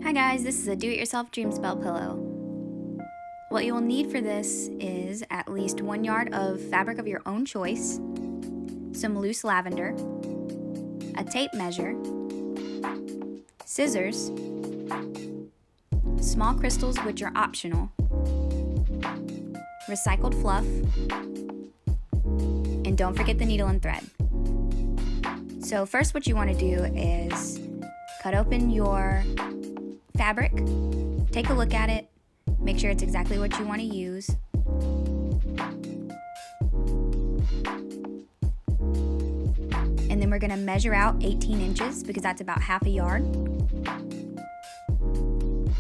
Hi guys, this is a do-it-yourself dream spell pillow. What you will need for this is at least 1 yard of fabric of your own choice, some loose lavender, a tape measure, scissors, small crystals which are optional, recycled fluff, and don't forget the needle and thread. So first what you want to do is cut open your fabric, take a look at it, make sure it's exactly what you want to use. And then we're going to measure out 18 inches because that's about half a yard.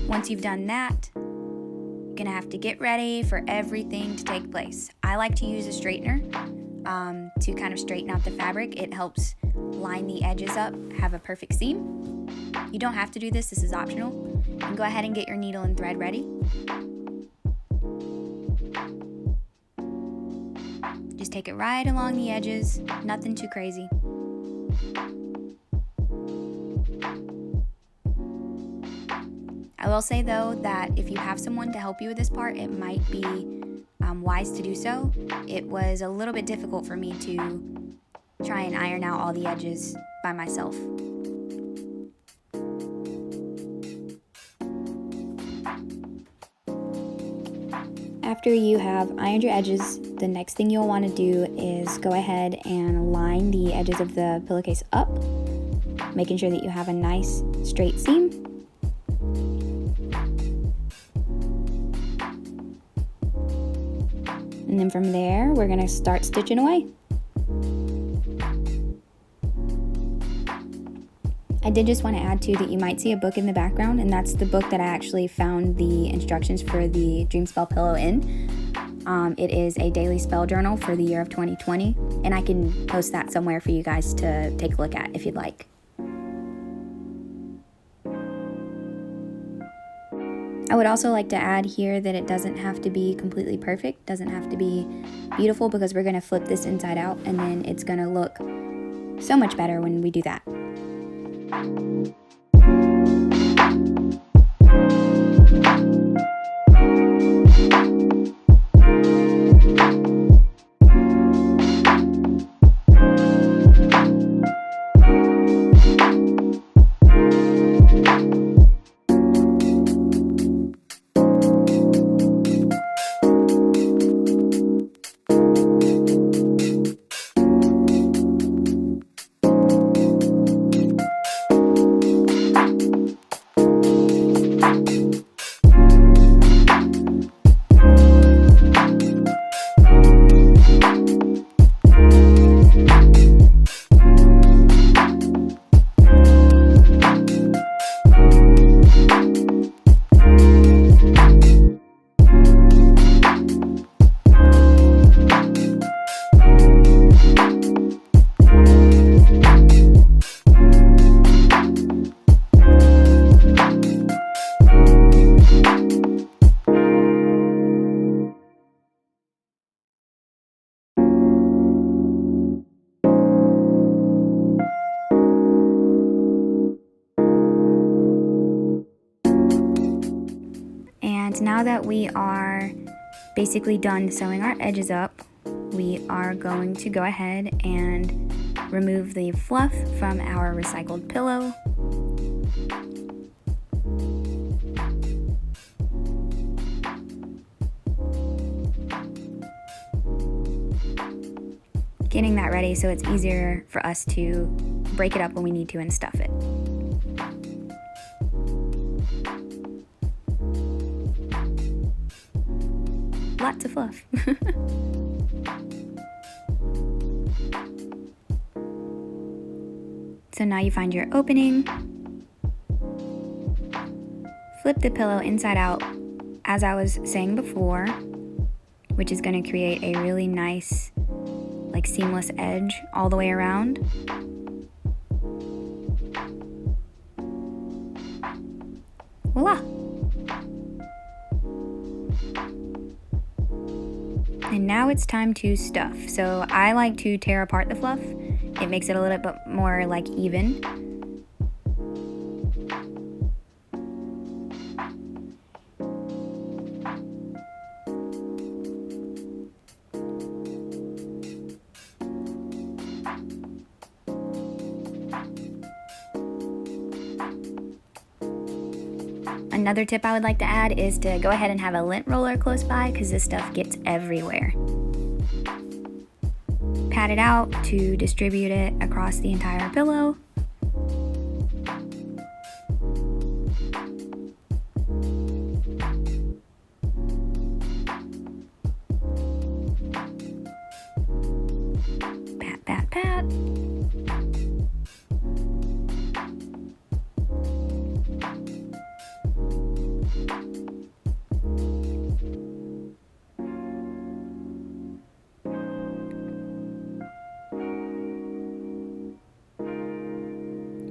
Once you've done that, you're going to have to get ready for everything to take place. I like to use a straightener to kind of straighten out the fabric. It helps line the edges up, have a perfect seam. You don't have to do this, this is optional. And go ahead and get your needle and thread ready. Just take it right along the edges, nothing too crazy. I will say though that if you have someone to help you with this part, it might be wise to do so. It was a little bit difficult for me to try and iron out all the edges by myself. After you have ironed your edges, the next thing you'll want to do is go ahead and line the edges of the pillowcase up, making sure that you have a nice straight seam. And then from there, we're going to start stitching away. I did just want to add too that you might see a book in the background, and that's the book that I actually found the instructions for the Dream Spell Pillow in. It is a daily spell journal for the year of 2020, and I can post that somewhere for you guys to take a look at if you'd like. I would also like to add here that it doesn't have to be completely perfect, doesn't have to be beautiful, because we're going to flip this inside out and then it's going to look so much better when we do that. And now that we are basically done sewing our edges up, we are going to go ahead and remove the fluff from our recycled pillow. Getting that ready so it's easier for us to break it up when we need to and stuff it. Lots of fluff. So now you find your opening, flip the pillow inside out as I was saying before, which is going to create a really nice like seamless edge all the way around. Voila! And now it's time to stuff. So I like to tear apart the fluff. It makes it a little bit more like even. Another tip I would like to add is to go ahead and have a lint roller close by because this stuff gets everywhere. Pat it out to distribute it across the entire pillow. Pat, pat, pat.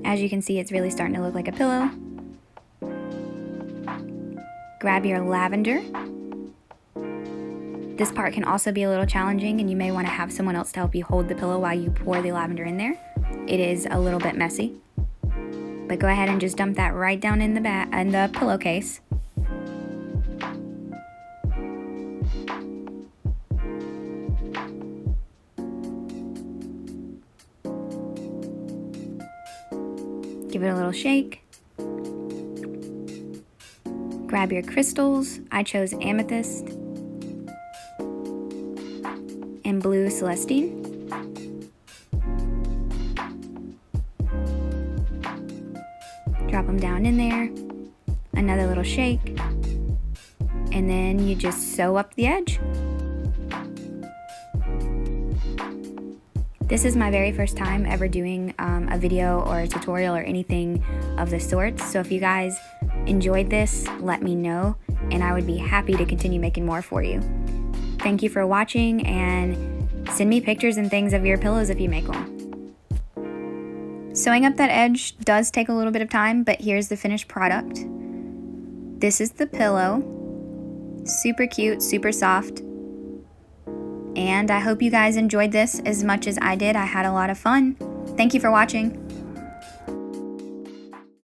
As you can see, it's really starting to look like a pillow. Grab your lavender. This part can also be a little challenging, and you may want to have someone else to help you hold the pillow while you pour the lavender in there. It is a little bit messy, but go ahead and just dump that right down in the pillowcase. Give it a little shake. Grab your crystals. I chose amethyst and blue celestine. Drop them down in there. Another little shake. And then you just sew up the edge. This is my very first time ever doing a video or a tutorial or anything of the sort. So if you guys enjoyed this, let me know, and I would be happy to continue making more for you. Thank you for watching, and send me pictures and things of your pillows if you make one. Sewing up that edge does take a little bit of time, but here's the finished product. This is the pillow. Super cute, super soft. And I hope you guys enjoyed this as much as I did. I had a lot of fun. Thank you for watching.